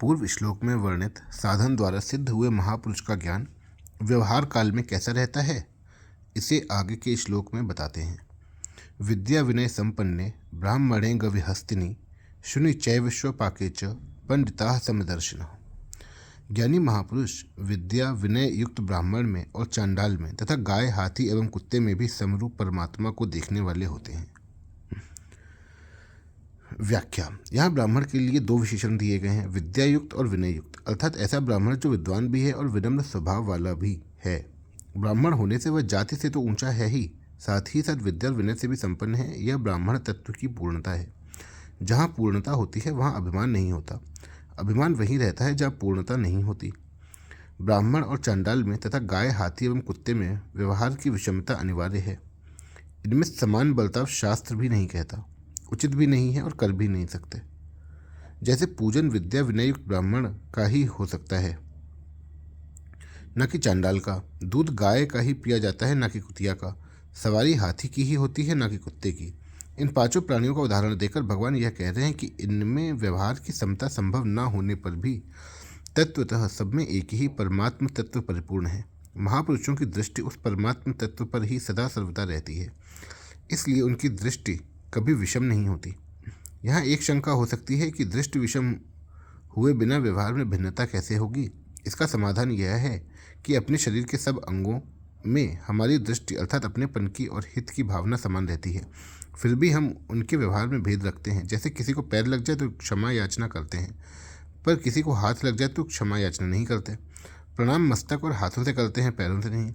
पूर्व श्लोक में वर्णित साधन द्वारा सिद्ध हुए महापुरुष का ज्ञान व्यवहार काल में कैसा रहता है, इसे आगे के श्लोक में बताते हैं। विद्या विनय संपन्ने ब्राह्मणे गविहस्तिनी शुनि चैव स्वपाके च पंडिता समदर्शिनः। ज्ञानी महापुरुष विद्या विनय युक्त ब्राह्मण में और चांडाल में तथा गाय, हाथी एवं कुत्ते में भी समरूप परमात्मा को देखने वाले होते हैं। व्याख्या। यहाँ ब्राह्मण के लिए दो विशेषण दिए गए हैं, विद्या युक्त और विनय युक्त, अर्थात ऐसा ब्राह्मण जो विद्वान भी है और विनम्र स्वभाव वाला भी है। ब्राह्मण होने से वह जाति से तो ऊंचा है ही, साथ ही साथ विद्या और विनय से भी संपन्न है। यह ब्राह्मण तत्व की पूर्णता है। जहाँ पूर्णता होती है वहाँ अभिमान नहीं होता। अभिमान वहीं रहता है जहाँ पूर्णता नहीं होती। ब्राह्मण और चांडाल में तथा गाय, हाथी एवं कुत्ते में व्यवहार की विषमता अनिवार्य है। इनमें समान बर्ताव शास्त्र भी नहीं कहता, उचित भी नहीं है और कर भी नहीं सकते। जैसे पूजन विद्या विनय युक्त ब्राह्मण का ही हो सकता है, न कि चांडाल का। दूध गाय का ही पिया जाता है, न कि कुतिया का। सवारी हाथी की ही होती है, न कि कुत्ते की। इन पांचों प्राणियों का उदाहरण देकर भगवान यह कह रहे हैं कि इनमें व्यवहार की समता संभव न होने पर भी तत्वतः सब में एक ही परमात्म तत्व परिपूर्ण है। महापुरुषों की दृष्टि उस परमात्म तत्व पर ही सदा सर्वदा रहती है, इसलिए उनकी दृष्टि कभी विषम नहीं होती। यहाँ एक शंका हो सकती है कि दृष्टि विषम हुए बिना व्यवहार में भिन्नता कैसे होगी। इसका समाधान यह है कि अपने शरीर के सब अंगों में हमारी दृष्टि अर्थात अपनेपन की और हित की भावना समान रहती है, फिर भी हम उनके व्यवहार में भेद रखते हैं। जैसे किसी को पैर लग जाए तो क्षमा याचना करते हैं, पर किसी को हाथ लग जाए तो क्षमा याचना नहीं करते। प्रणाम मस्तक और हाथों से करते हैं, पैरों से नहीं।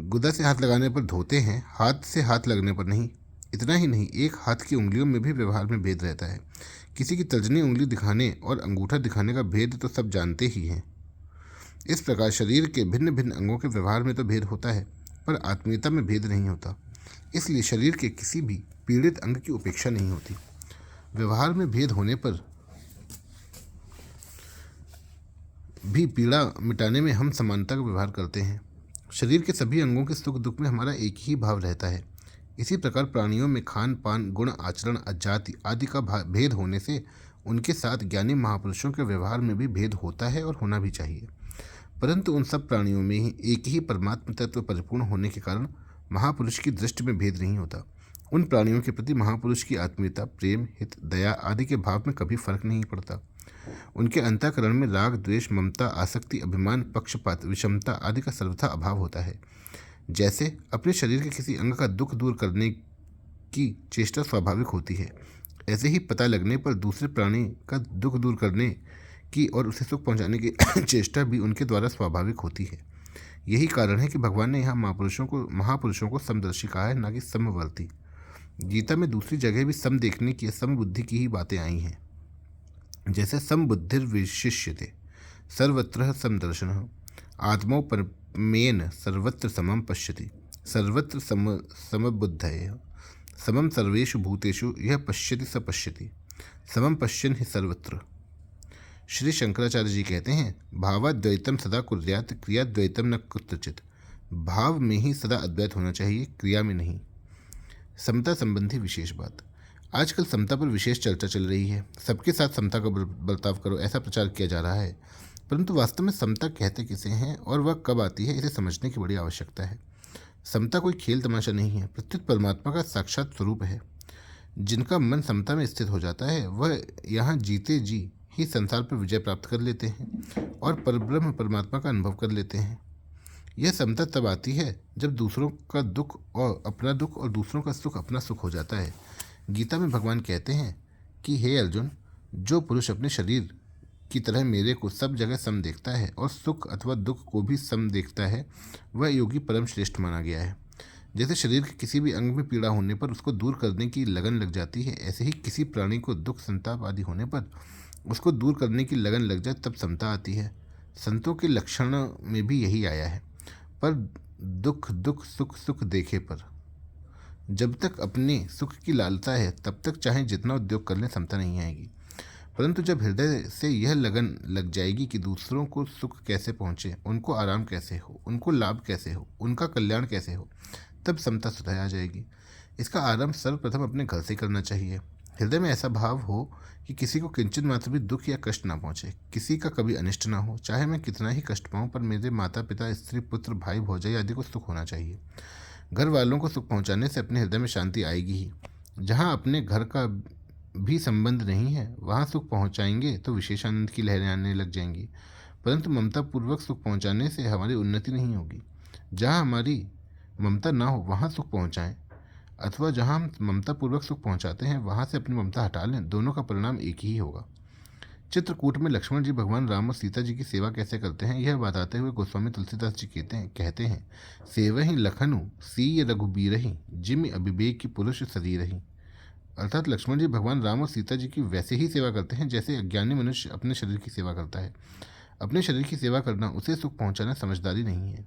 गुदा से हाथ लगाने पर धोते हैं, हाथ से हाथ लगने पर नहीं। इतना ही नहीं, एक हाथ की उंगलियों में भी व्यवहार में भेद रहता है। किसी की तर्जनी उंगली दिखाने और अंगूठा दिखाने का भेद तो सब जानते ही हैं। इस प्रकार शरीर के भिन्न भिन्न अंगों के व्यवहार में तो भेद होता है, पर आत्मीयता में भेद नहीं होता। इसलिए शरीर के किसी भी पीड़ित अंग की उपेक्षा नहीं होती। व्यवहार में भेद होने पर भी पीड़ा मिटाने में हम समानता का व्यवहार करते हैं। शरीर के सभी अंगों के सुख दुख में हमारा एक ही भाव रहता है। इसी प्रकार प्राणियों में खान पान, गुण, आचरण, जाति आदि का भेद होने से उनके साथ ज्ञानी महापुरुषों के व्यवहार में भी भेद होता है और होना भी चाहिए। परंतु उन सब प्राणियों में ही एक ही परमात्म तत्व परिपूर्ण होने के कारण महापुरुष की दृष्टि में भेद नहीं होता। उन प्राणियों के प्रति महापुरुष की आत्मीयता, प्रेम, हित, दया आदि के भाव में कभी फर्क नहीं पड़ता। उनके अंतःकरण में राग, द्वेष, ममता, आसक्ति, अभिमान, पक्षपात, विषमता आदि का सर्वथा अभाव होता है। जैसे अपने शरीर के किसी अंग का दुख दूर करने की चेष्टा स्वाभाविक होती है, ऐसे ही पता लगने पर दूसरे प्राणी का दुख दूर करने की और उसे सुख पहुंचाने की चेष्टा भी उनके द्वारा स्वाभाविक होती है। यही कारण है कि भगवान ने यहाँ महापुरुषों को समदर्शी कहा है, न कि समवर्ती। गीता में दूसरी जगह भी सम देखने की, समबुद्धि की ही बातें आई हैं। जैसे समबुद्धिर्विशिष्यते सर्वत्र समदर्शनः आत्मौपरमेन सर्वत्र समं पश्यति सर्वत्र समबुद्धयः समं सर्वेषु भूतेषु यह पश्यति स पश्यति समं पश्यन् हि सर्वत्र। श्री शंकराचार्य जी कहते हैं, भावाद्वैतम सदा कुर्यात् क्रियाद्वैतम न कुत्रचित्। भाव में ही सदा अद्वैत होना चाहिए, क्रिया में नहीं। समता संबंधी विशेष बात। आजकल समता पर विशेष चर्चा चल रही है। सबके साथ समता का बर्ताव करो, ऐसा प्रचार किया जा रहा है। परंतु वास्तव में समता कहते किसे हैं और वह कब आती है, इसे समझने की बड़ी आवश्यकता है। समता कोई खेल तमाशा नहीं है, प्रत्युत परमात्मा का साक्षात स्वरूप है। जिनका मन समता में स्थित हो जाता है वह यहाँ जीते जी ही संसार पर विजय प्राप्त कर लेते हैं और परब्रह्म परमात्मा का अनुभव कर लेते हैं। यह समता तब आती है जब दूसरों का दुख और अपना दुख और दूसरों का सुख अपना सुख हो जाता है। गीता में भगवान कहते हैं कि हे अर्जुन, जो पुरुष अपने शरीर की तरह मेरे को सब जगह सम देखता है और सुख अथवा दुख को भी सम देखता है, वह योगी परम श्रेष्ठ माना गया है। जैसे शरीर के किसी भी अंग में पीड़ा होने पर उसको दूर करने की लगन लग जाती है, ऐसे ही किसी प्राणी को दुख, संताप आदि होने पर उसको दूर करने की लगन लग जाए तब समता आती है। संतों के लक्षण में भी यही आया है। पर दुख दुख, सुख सुख देखे पर। जब तक अपने सुख की लालसा है तब तक चाहे जितना उद्योग कर लें समता नहीं आएगी। परंतु जब हृदय से यह लगन लग जाएगी कि दूसरों को सुख कैसे पहुँचे, उनको आराम कैसे हो, उनको लाभ कैसे हो, उनका कल्याण कैसे हो, तब समता स्वतः आ जाएगी। इसका आरंभ सर्वप्रथम अपने घर से करना चाहिए। हृदय में ऐसा भाव हो कि किसी को किंचित मात्र भी दुख या कष्ट ना पहुँचे, किसी का कभी अनिष्ट ना हो। चाहे मैं कितना ही कष्ट पाऊँ, पर मेरे माता पिता, स्त्री, पुत्र, भाई, भौजाई आदि को सुख होना चाहिए। घर वालों को सुख पहुँचाने से अपने हृदय में शांति आएगी ही। जहाँ अपने घर का भी संबंध नहीं है, वहाँ सुख पहुँचाएंगे तो विशेष आनंद की लहरें आने लग जाएंगी। परंतु ममता पूर्वक सुख पहुँचाने से हमारी उन्नति नहीं होगी। जहाँ हमारी ममता ना हो वहाँ सुख पहुँचाएं, अथवा जहाँ हम ममता पूर्वक सुख पहुँचाते हैं वहाँ से अपनी ममता हटा लें, दोनों का परिणाम एक ही होगा। चित्रकूट में लक्ष्मण जी भगवान राम और सीता जी की सेवा कैसे करते हैं, यह बताते हुए गोस्वामी तुलसीदास जी कहते हैं सेवहि लखनु सीय रघुबीरहि जिमि अभिवेक की पुरुष शरीरहि। अर्थात लक्ष्मण जी भगवान राम और सीता जी की वैसे ही सेवा करते हैं जैसे अज्ञानी मनुष्य अपने शरीर की सेवा करता है। अपने शरीर की सेवा करना, उसे सुख पहुंचाना समझदारी नहीं है।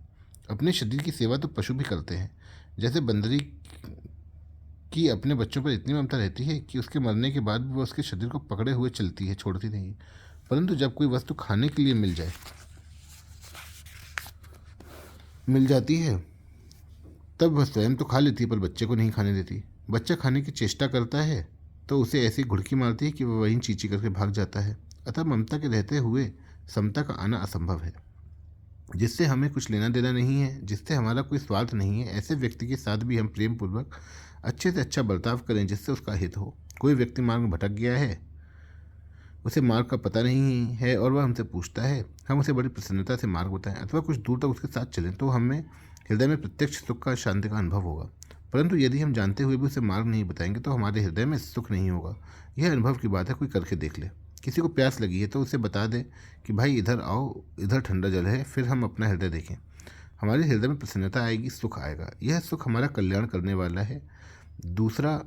अपने शरीर की सेवा तो पशु भी करते हैं। जैसे बंदरी की अपने बच्चों पर इतनी ममता रहती है कि उसके मरने के बाद भी वो उसके शरीर को पकड़े हुए चलती है, छोड़ती नहीं। परंतु जब कोई वस्तु खाने के लिए मिल जाती है तब वह स्वयं तो खा लेती है, पर बच्चे को नहीं खाने देती। बच्चा खाने की चेष्टा करता है तो उसे ऐसी घुड़की मारती है कि वह वहीं चींची करके भाग जाता है। अतः ममता के रहते हुए समता का आना असंभव है। जिससे हमें कुछ लेना देना नहीं है, जिससे हमारा कोई स्वार्थ नहीं है, ऐसे व्यक्ति के साथ भी हम प्रेम पूर्वक अच्छे से अच्छा बर्ताव करें जिससे उसका हित हो। कोई व्यक्ति मार्ग में भटक गया है, उसे मार्ग का पता नहीं है और वह हमसे पूछता है, हम उसे बड़ी प्रसन्नता से मार्ग बताएं अथवा कुछ दूर तक उसके साथ चलें तो हमें हृदय में प्रत्यक्ष सुख का, शांति का अनुभव होगा। परंतु यदि हम जानते हुए भी उसे मार्ग नहीं बताएंगे तो हमारे हृदय में सुख नहीं होगा। यह अनुभव की बात है, कोई करके देख ले। किसी को प्यास लगी है तो उसे बता दे कि भाई इधर आओ, इधर ठंडा जल है, फिर हम अपना हृदय देखें। हमारे हृदय में प्रसन्नता आएगी, सुख आएगा। यह सुख हमारा कल्याण करने वाला है। दूसरा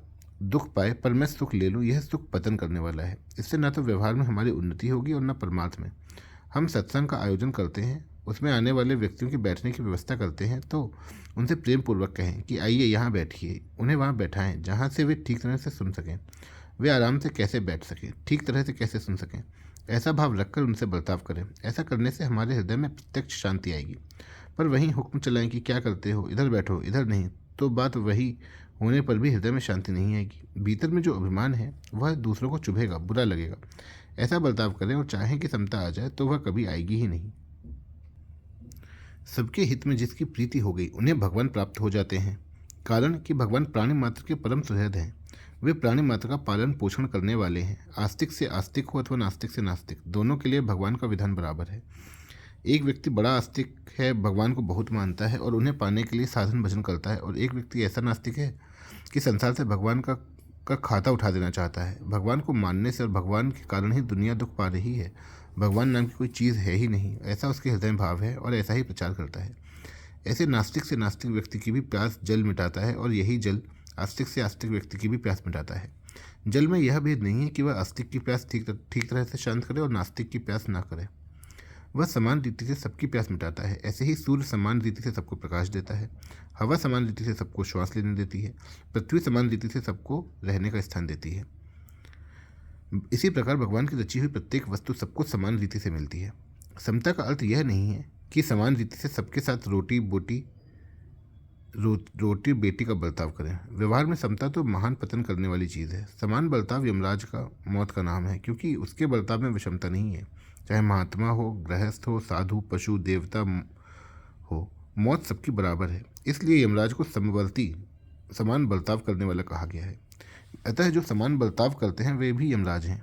दुख पाए पर मैं सुख ले लूँ, यह सुख पतन करने वाला है। इससे न तो व्यवहार में हमारी उन्नति होगी और न परमार्थ में। हम सत्संग का आयोजन करते हैं, उसमें आने वाले व्यक्तियों की बैठने की व्यवस्था करते हैं तो उनसे प्रेम पूर्वक कहें कि आइए यहाँ बैठिए। उन्हें वहाँ बैठाएं जहाँ से वे ठीक तरह से सुन सकें। वे आराम से कैसे बैठ सकें, ठीक तरह से कैसे सुन सकें, ऐसा भाव रखकर उनसे बर्ताव करें। ऐसा करने से हमारे हृदय में प्रत्यक्ष शांति आएगी। पर वहीं हुक्म चलाएं कि क्या करते हो, इधर बैठो, इधर नहीं, तो बात वही होने पर भी हृदय में शांति नहीं आएगी। भीतर में जो अभिमान है वह दूसरों को चुभेगा, बुरा लगेगा। ऐसा बर्ताव करें और चाहें कि समता आ जाए तो वह कभी आएगी ही नहीं। सबके हित में जिसकी प्रीति हो गई उन्हें भगवान प्राप्त हो जाते हैं। कारण कि भगवान प्राणी मात्र के परम सुहृद हैं। वे प्राणी मात्र का पालन पोषण करने वाले हैं। आस्तिक से आस्तिक हो अथवा नास्तिक से नास्तिक, दोनों के लिए भगवान का विधान बराबर है। एक व्यक्ति बड़ा आस्तिक है, भगवान को बहुत मानता है और उन्हें पाने के लिए साधन भजन करता है, और एक व्यक्ति ऐसा नास्तिक है कि संसार से भगवान का खाता उठा देना चाहता है। भगवान को मानने से और भगवान के कारण ही दुनिया दुख पा रही है। भगवान नाम की कोई चीज़ है ही नहीं, ऐसा उसके हृदय में भाव है और ऐसा ही प्रचार करता है। ऐसे नास्तिक से नास्तिक व्यक्ति की भी प्यास जल मिटाता है और यही जल आस्तिक से आस्तिक व्यक्ति की भी प्यास मिटाता है। जल में यह भेद नहीं है कि वह आस्तिक की प्यास ठीक तरह से शांत करे और नास्तिक की प्यास ना करे। वह समान रीति से सबकी प्यास मिटाता है। ऐसे ही सूर्य समान रीति से सबको प्रकाश देता है, हवा समान रीति से सबको श्वास लेने देती है, पृथ्वी समान रीति से सबको रहने का स्थान देती है। इसी प्रकार भगवान की रची हुई प्रत्येक वस्तु सबको समान रीति से मिलती है। समता का अर्थ यह नहीं है कि समान रीति से सबके साथ रोटी बेटी का बर्ताव करें। व्यवहार में समता तो महान पतन करने वाली चीज़ है। समान बर्ताव यमराज का मौत का नाम है, क्योंकि उसके बर्ताव में विषमता नहीं है। चाहे महात्मा हो, गृहस्थ हो, साधु, पशु, देवता हो, मौत सबकी बराबर है। इसलिए यमराज को समवर्ती, समान बर्ताव करने वाला कहा गया है। अतः जो समान बर्ताव करते हैं वे भी यमराज हैं।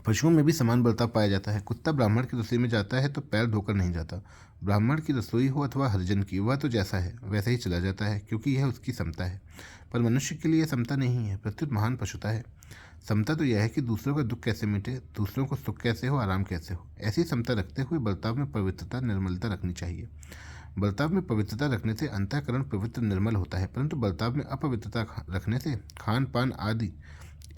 पशुओं में भी समान बर्ताव पाया जाता है। कुत्ता ब्राह्मण की रसोई में जाता है तो पैर धोकर नहीं जाता। ब्राह्मण की रसोई हो अथवा हरिजन की, वह तो जैसा है वैसा ही चला जाता है, क्योंकि यह उसकी समता है। पर मनुष्य के लिए समता नहीं है, प्रत्युत महान पशुता है। समता तो यह है कि दूसरों का दुख कैसे मिटे, दूसरों को सुख कैसे हो, आराम कैसे हो। ऐसी समता रखते हुए बर्ताव में पवित्रता, निर्मलता रखनी चाहिए। बर्ताव में पवित्रता रखने से अंतःकरण पवित्र निर्मल होता है, परंतु बर्ताव में अपवित्रता रखने से, खान पान आदि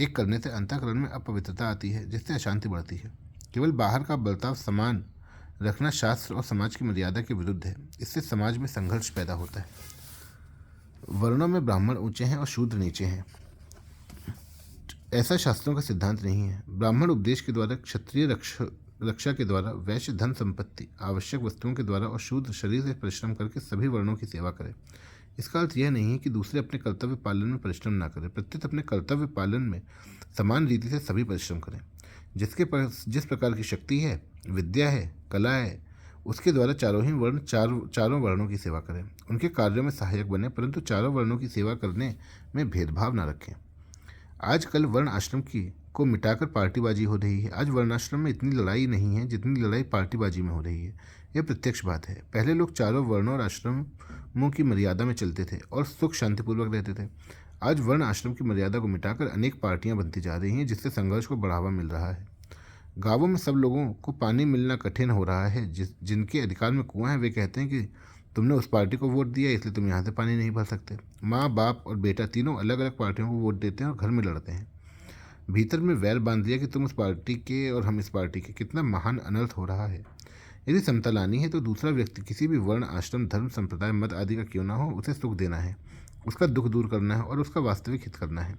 एक करने से अंतःकरण में अपवित्रता आती है, जिससे अशांति बढ़ती है। केवल बाहर का बर्ताव समान रखना शास्त्र और समाज की मर्यादा के विरुद्ध है। इससे समाज में संघर्ष पैदा होता है। वर्णों में ब्राह्मण ऊंचे हैं और शूद्र नीचे हैं, ऐसा शास्त्रों का सिद्धांत नहीं है। ब्राह्मण उपदेश के द्वारा, क्षत्रिय रक्षा के द्वारा, वैश्य धन संपत्ति आवश्यक वस्तुओं के द्वारा और शूद्र शरीर से परिश्रम करके सभी वर्णों की सेवा करे। इसका अर्थ यह नहीं है कि दूसरे अपने कर्तव्य पालन में परिश्रम ना करें, प्रत्युत अपने कर्तव्य पालन में समान रीति से सभी परिश्रम करें। जिसके पास जिस प्रकार की शक्ति है, विद्या है, कला है, उसके द्वारा चारों वर्णों की सेवा करें, उनके कार्यों में सहायक बने, परंतु चारों वर्णों की सेवा करने में भेदभाव न रखें। आजकल वर्ण आश्रम की को मिटाकर पार्टीबाजी हो रही है। आज वर्णाश्रम में इतनी लड़ाई नहीं है जितनी लड़ाई पार्टीबाजी में हो रही है। यह प्रत्यक्ष बात है। पहले लोग चारों वर्णों और आश्रमों की मर्यादा में चलते थे और सुख शांतिपूर्वक रहते थे। आज वर्ण आश्रम की मर्यादा को मिटाकर अनेक पार्टियां बनती जा रही हैं, जिससे संघर्ष को बढ़ावा मिल रहा है। गांवों में सब लोगों को पानी मिलना कठिन हो रहा है। जिनके अधिकार में कुआं है वे कहते हैं कि तुमने उस पार्टी को वोट दिया इसलिए तुम यहाँ से पानी नहीं भर सकते। माँ, बाप और बेटा तीनों अलग अलग पार्टियों को वोट देते हैं और घर में लड़ते हैं। भीतर में वैर बांध दिया कि तुम उस पार्टी के और हम इस पार्टी के। कितना महान अनर्थ हो रहा है। यदि समता लानी है तो दूसरा व्यक्ति किसी भी वर्ण, आश्रम, धर्म, संप्रदाय, मत आदि का क्यों ना हो, उसे सुख देना है, उसका दुख दूर करना है और उसका वास्तविक हित करना है।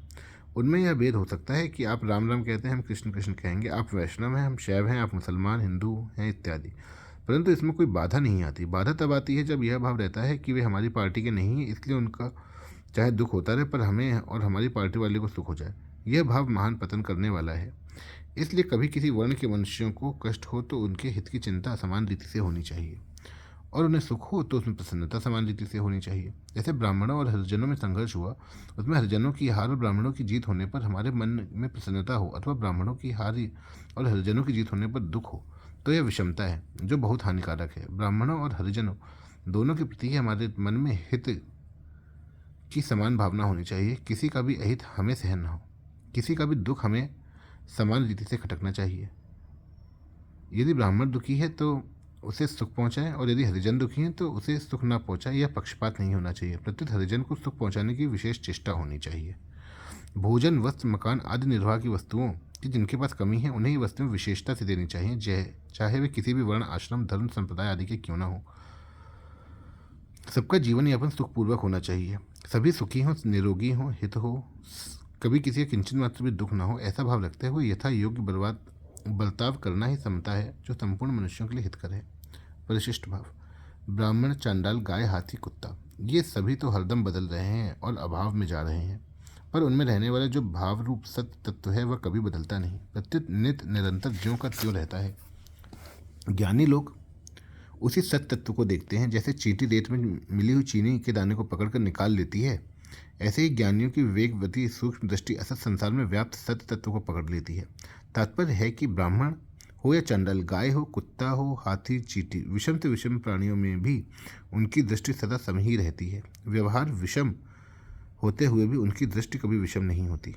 उनमें यह भेद हो सकता है कि आप राम राम कहते हैं, हम कृष्ण कृष्ण कहेंगे, आप वैष्णव हैं, हम शैव हैं, आप मुसलमान, हिंदू हैं इत्यादि। परंतु इसमें कोई बाधा नहीं आती। बाधा तब आती है जब यह भाव रहता है कि वे हमारी पार्टी के नहीं हैं, इसलिए उनका चाहे दुख होता रहे पर हमें और हमारी पार्टी वाले को सुख हो जाए। यह भाव महान पतन करने वाला है। इसलिए कभी किसी वर्ण के मनुष्यों को कष्ट हो तो उनके हित की चिंता समान रीति से होनी चाहिए, और उन्हें सुख हो तो उसमें प्रसन्नता समान रीति से होनी चाहिए। जैसे ब्राह्मणों और हरिजनों में संघर्ष हुआ, उसमें हरिजनों की हार और ब्राह्मणों की जीत होने पर हमारे मन में प्रसन्नता हो, अथवा ब्राह्मणों की हार और हरिजनों की जीत होने पर दुख हो, तो यह विषमता है जो बहुत हानिकारक है। ब्राह्मणों और हरिजनों दोनों के प्रति हमारे मन में हित की समान भावना होनी चाहिए। किसी का भी अहित हमें सहन न हो, किसी का भी दुख हमें समान रीति से खटकना चाहिए। यदि ब्राह्मण दुखी है तो उसे सुख पहुंचाए, और यदि हरिजन दुखी है तो उसे सुख न पहुंचाए। यह पक्षपात नहीं होना चाहिए, प्रत्युत हरिजन को सुख पहुंचाने की विशेष चेष्टा होनी चाहिए। भोजन, वस्त्र, मकान आदि निर्वाह की वस्तुओं की जिनके पास कमी है, उन्हें ये वस्तुएं विशेषता से देनी चाहिए, चाहे वे किसी भी वर्ण, आश्रम, धर्म, संप्रदाय आदि के क्यों न हो। सबका जीवन यापन सुखपूर्वक होना चाहिए, सभी सुखी हों, निरोगी हों, हित हो, कभी किसी का किंचन मात्र भी दुख न हो। ऐसा भाव रखते हुए यथा योग्य बर्ताव करना ही समता है, जो संपूर्ण मनुष्यों के लिए हितकर है। परिशिष्ट भाव। ब्राह्मण, चांडाल, गाय, हाथी, कुत्ता, ये सभी तो हरदम बदल रहे हैं और अभाव में जा रहे हैं, पर उनमें रहने वाला जो भाव रूप सत्य तत्व है वह कभी बदलता नहीं, प्रत्युत नित्य निरंतर ज्यों का त्यों रहता है। ज्ञानी लोग उसी सत्य तत्व को देखते हैं। जैसे चींटी रेत में मिली हुई चीनी के दाने को पकड़कर निकाल लेती है, ऐसे ही ज्ञानियों की विवेकवती सूक्ष्म दृष्टि असत संसार में व्याप्त सत्य तत्व को पकड़ लेती है। तात्पर्य है कि ब्राह्मण हो या चंडाल, गाय हो, कुत्ता हो, हाथी, चींटी, विषम से विषम प्राणियों में भी उनकी दृष्टि सदा सम ही रहती है। व्यवहार विषम होते हुए भी उनकी दृष्टि कभी विषम नहीं होती।